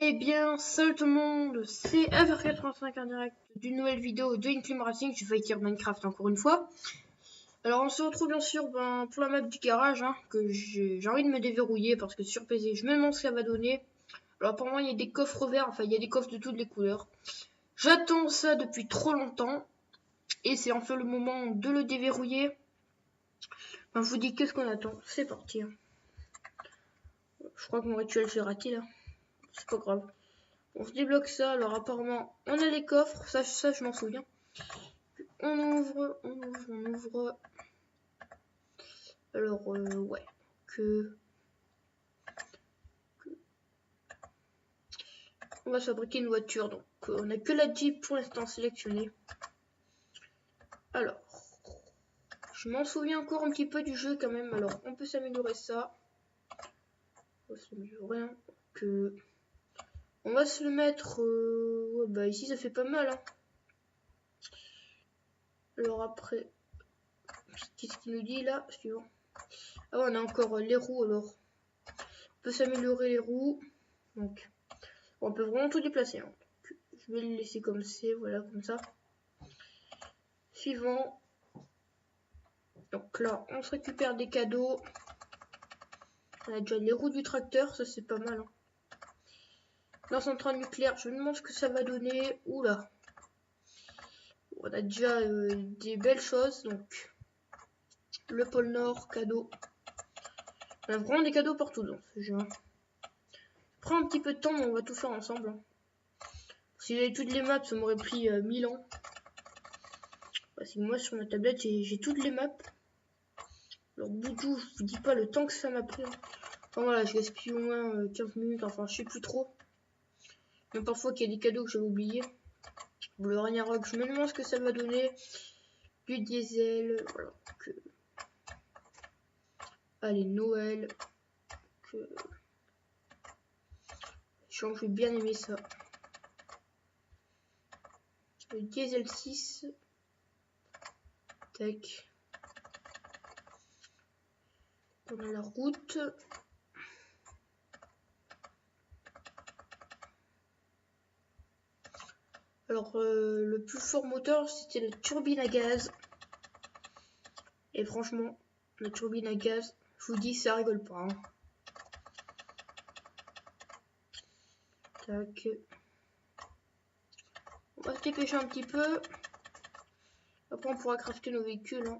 Eh bien, salut tout le monde, c'est FR85 en direct d'une nouvelle vidéo de Inclim Racing. Je vais dire Minecraft encore une fois. Alors, on se retrouve bien sûr pour la map du garage, que j'ai envie de me déverrouiller parce que sur PC, je me demande ce que ça va donner. Alors, pour moi, il y a des coffres verts, enfin, il y a des coffres de toutes les couleurs. J'attends ça depuis trop longtemps et c'est enfin le moment de le déverrouiller. Enfin, je vous dis, qu'est-ce qu'on attend? C'est parti. Je crois que mon rituel s'est raté là. C'est pas grave. On se débloque ça. Alors apparemment, on a les coffres. Ça je m'en souviens. On ouvre. Alors, ouais. On va fabriquer une voiture. Donc, on a que la Jeep pour l'instant sélectionnée. Alors, je m'en souviens encore un petit peu du jeu quand même. Alors, on peut s'améliorer ça. On va s'améliorer. On va se le mettre. Bah, ici, ça fait pas mal. Alors, après. Qu'est-ce qu'il nous dit là? Suivant. Ah, on a encore les roues alors. On peut s'améliorer les roues. Donc, on peut vraiment tout déplacer. Je vais le laisser comme c'est, voilà, comme ça. Suivant. Donc là, on se récupère des cadeaux. On a déjà les roues du tracteur, ça c'est pas mal. La centrale nucléaire, je me demande ce que ça va donner. Oula. On a déjà des belles choses, donc. Le pôle Nord, cadeau. On a vraiment des cadeaux partout dans ce jeu. Prends un petit peu de temps, mais on va tout faire ensemble. Si j'avais toutes les maps, ça m'aurait pris 1000 ans. Parce que moi, sur ma tablette, j'ai toutes les maps. Alors, Boudou, je vous dis pas le temps que ça m'a pris. Enfin voilà, je gaspille au moins 15 minutes, enfin je sais plus trop. Même parfois qu'il y a des cadeaux que j'avais oubliés. Le Ragnarok, je me demande ce que ça va donner. Du diesel, voilà. Allez, Noël. Je vais bien aimer ça. Le diesel 6. Tac. On a la route. Alors, le plus fort moteur, c'était la turbine à gaz. Et franchement, la turbine à gaz, je vous dis, ça rigole pas. Tac. On va se dépêcher un petit peu. Après, on pourra crafter nos véhicules.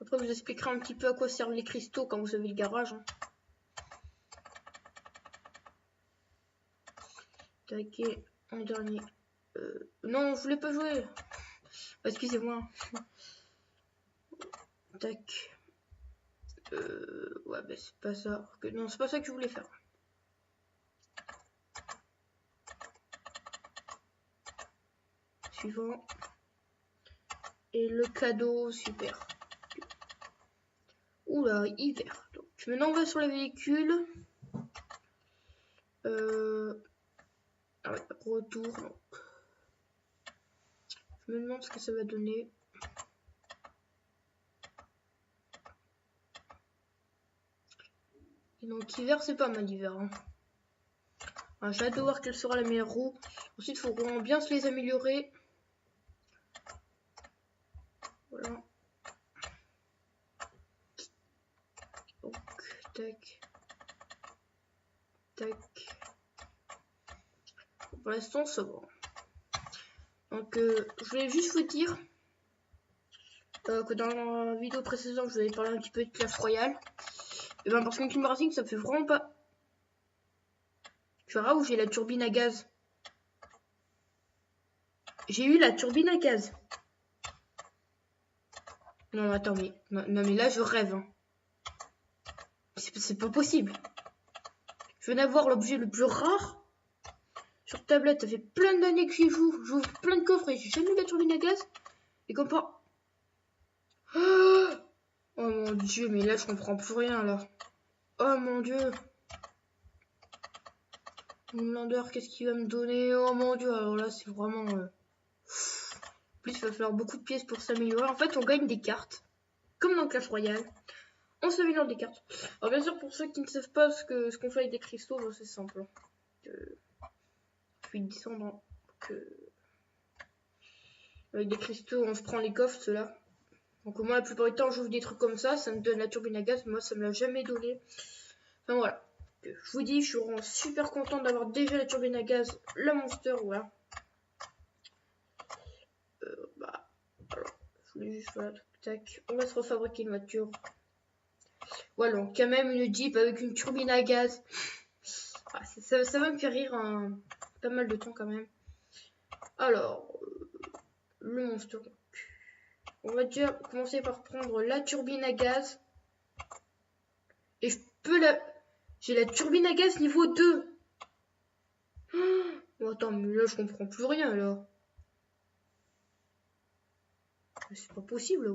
Après, je vous expliquerai un petit peu à quoi servent les cristaux quand vous avez le garage. Tac, en dernier. Non, je voulais pas jouer. Excusez-moi. Tac. Ouais, bah c'est pas ça. Non, c'est pas ça que je voulais faire. Suivant. Et le cadeau, super. Oula, hiver. Donc, maintenant, on va sur les véhicules. Ah ouais, retour. Donc. Je me demande ce que ça va donner. Et donc, hiver, c'est pas mal, hiver. J'ai hâte de voir quelle sera la meilleure roue. Ensuite, il faut vraiment bien se les améliorer. Voilà. Donc, tac. Tac. Pour l'instant, ça va. Donc, je voulais juste vous dire que dans la vidéo précédente, je vous avais parlé un petit peu de Clash Royale. Et ben, parce qu'Inclim Racing, ça fait vraiment pas. Tu verras où j'ai la turbine à gaz. J'ai eu la turbine à gaz. Non, attends, mais. Non, mais là, je rêve. C'est pas possible. Je viens d'avoir l'objet le plus rare. Sur tablette, ça fait plein d'années que j'y joue. J'ouvre plein de coffres et j'ai jamais eu la turbine à gaz. Et comme pas. Oh mon dieu, mais là, je comprends plus rien, là. Oh mon dieu. Homelander, qu'est-ce qu'il va me donner? Oh mon dieu, alors là, c'est vraiment. En plus, il va falloir beaucoup de pièces pour s'améliorer. En fait, on gagne des cartes. Comme dans Clash Royale. on s'améliore des cartes. Alors bien sûr, pour ceux qui ne savent pas ce qu'on fait avec des cristaux, c'est simple. Hein. Je suis descendant. Avec des cristaux, on se prend les coffres, ceux-là. Donc moi, la plupart du temps, j'ouvre des trucs comme ça me donne la turbine à gaz. Moi, ça me l'a jamais donné. Enfin voilà. Je vous dis, je suis vraiment super content d'avoir déjà la turbine à gaz, la Monster, voilà. Bah, alors, je voulais juste, voilà, tac, on va se refabriquer une voiture. Voilà, quand même une Jeep avec une turbine à gaz. Ah, ça va me faire rire pas mal de temps quand même. Alors, le Monster. On va déjà commencer par prendre la turbine à gaz. Et je peux la... J'ai la turbine à gaz niveau 2. Oh, attends, mais là je comprends plus rien alors. C'est pas possible.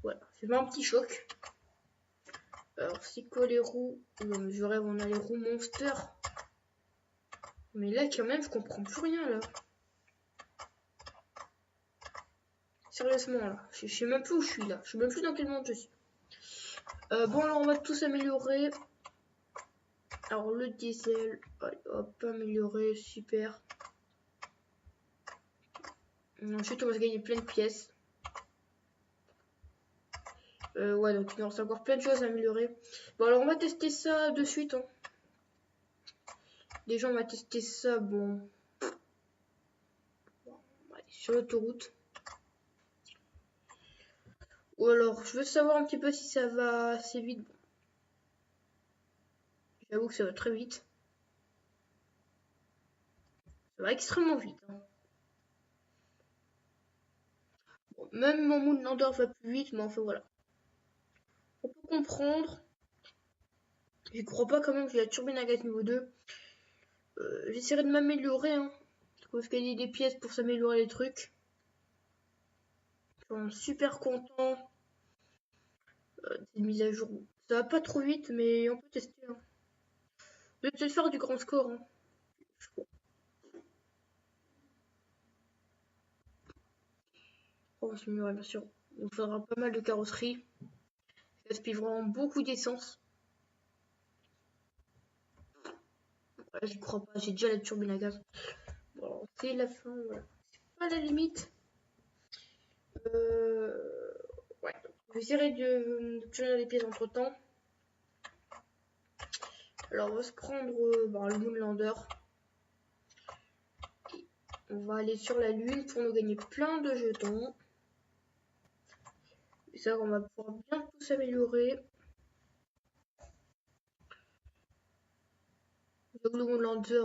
Voilà, c'est pas un petit choc. Alors c'est quoi les roues? Non mais je rêve, on a les roues Monster. Mais là quand même je comprends plus rien là. Sérieusement là, je sais même plus où je suis là. Je sais même plus dans quel monde je suis. Bon alors on va tous améliorer. Alors le diesel, allez, hop, améliorer, super. Ensuite on va se gagner plein de pièces. Ouais, donc il nous reste encore plein de choses à améliorer. Bon, alors on va tester ça de suite. Hein. Déjà, on va tester ça, bon. Allez, sur l'autoroute. Ou alors, je veux savoir un petit peu si ça va assez vite. Bon. J'avoue que ça va très vite. Ça va extrêmement vite. Hein. Bon, même mon Moonlander va plus vite, mais enfin voilà. On peut comprendre. Je crois pas quand même que j'ai la turbine à gaz niveau 2. J'essaierai de m'améliorer. Hein. Parce qu'il y a des pièces pour s'améliorer les trucs. Je suis super content. Des mises à jour. Ça va pas trop vite, mais on peut tester. Hein. Je vais peut-être faire du grand score. Hein. On s'améliorer, bien sûr. Il nous faudra pas mal de carrosserie. Ça gaspille vraiment beaucoup d'essence. J'y crois pas, j'ai déjà la turbine à gaz. Bon, c'est la fin, voilà. C'est pas la limite. Ouais. J'essaierai de tuer les pièces entre temps. Alors, on va se prendre le Moonlander. On va aller sur la Lune pour nous gagner plein de jetons. Et ça, on va pouvoir bien tout s'améliorer. Donc, le Moonlander,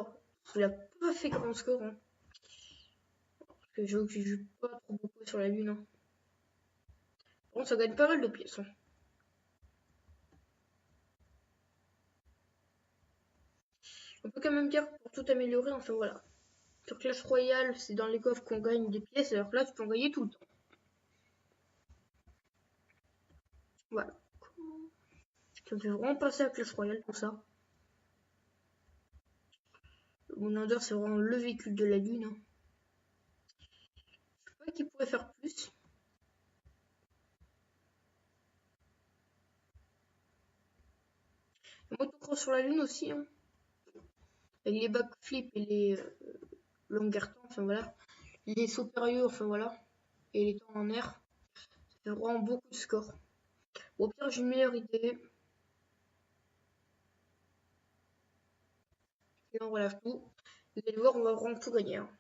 il a pas fait grand score. Hein. Parce que je joue pas trop beaucoup sur la Lune. Hein. Bon, ça gagne pas mal de pièces. Hein. On peut quand même dire pour tout améliorer, enfin voilà. Sur Clash Royale, c'est dans les coffres qu'on gagne des pièces, alors que là, tu peux en gagner tout le temps. Voilà. Ça me fait vraiment passer à Clash Royale, tout ça. Mon Under, c'est vraiment le véhicule de la Lune. Hein. Je sais pas qui pourrait faire plus. Motocross sur la Lune aussi. Hein. Avec les backflips et les longueurs temps, enfin voilà. Les sauts périlleux, enfin voilà. Et les temps en air. Ça fait vraiment beaucoup de scores. Bon, au pire, j'ai une meilleure idée. Et on relâve tout. Vous allez voir, on va vraiment tout gagner. Hein.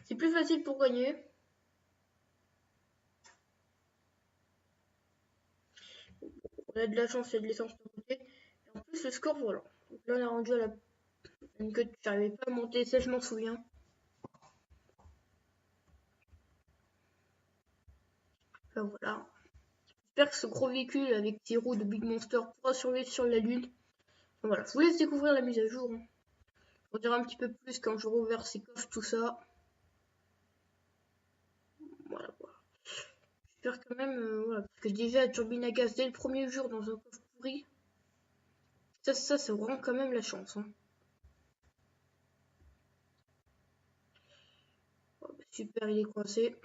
C'est plus facile pour gagner. On a de la chance, il y a de l'essence de côté. Et en plus, le score, voilà. Donc là, on est rendu à la que tu n'arrivais pas à monter, ça je m'en souviens. Enfin, voilà. J'espère que ce gros véhicule avec ses roues de Big Monster pourra survivre sur la Lune. Enfin, voilà, je vous laisse découvrir la mise à jour. Hein. On dira un petit peu plus quand j'aurai ouvert ces coffres, tout ça. Voilà, voilà. J'espère quand même, voilà, parce que déjà la turbine à gaz dès le premier jour dans un coffre pourri. Ça c'est vraiment quand même la chance. Hein. Super, il est coincé.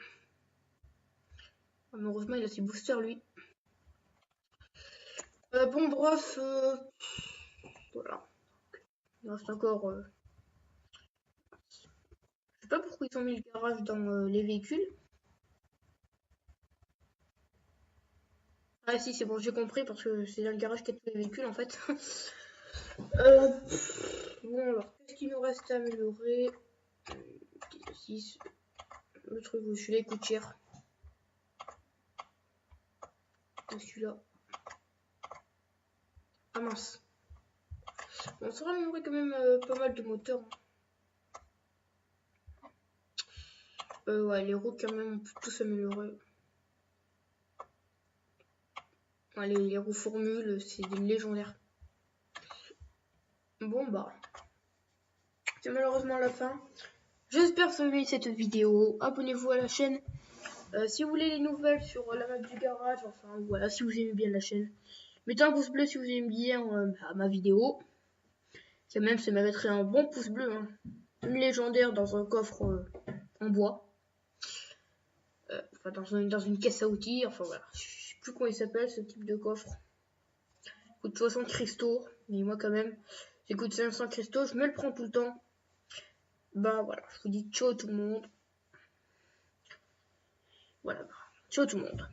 Malheureusement, il a ses boosters, lui. Bon, bref. Voilà. Il reste encore... Je sais pas pourquoi ils ont mis le garage dans les véhicules. Ah si, c'est bon, j'ai compris, parce que c'est dans le garage qu'il y a tous les véhicules, en fait. Bon, alors, qu'est-ce qu'il nous reste à améliorer? 6. Le truc où celui-là, il coûte cher. Celui-là. Ah mince. Bon, ça va améliorer quand même pas mal de moteurs. Ouais, les roues quand même, on peut tous améliorer. Ouais, les roues formules, c'est des légendaires. Bon bah, c'est malheureusement la fin. J'espère que vous avez aimé cette vidéo. Abonnez-vous à la chaîne. Si vous voulez les nouvelles sur la map du garage, enfin voilà, si vous aimez bien la chaîne. Mettez un pouce bleu si vous aimez bien ma vidéo. Quand même, ça mériterait un bon pouce bleu. Hein. Une légendaire dans un coffre en bois. Enfin, dans une caisse à outils. Enfin voilà, je sais plus comment il s'appelle ce type de coffre. Il coûte 60 cristaux. Mais moi quand même, il coûte 500 cristaux. Je me le prends tout le temps. Bah voilà, je vous dis ciao tout le monde. Voilà, ciao tout le monde.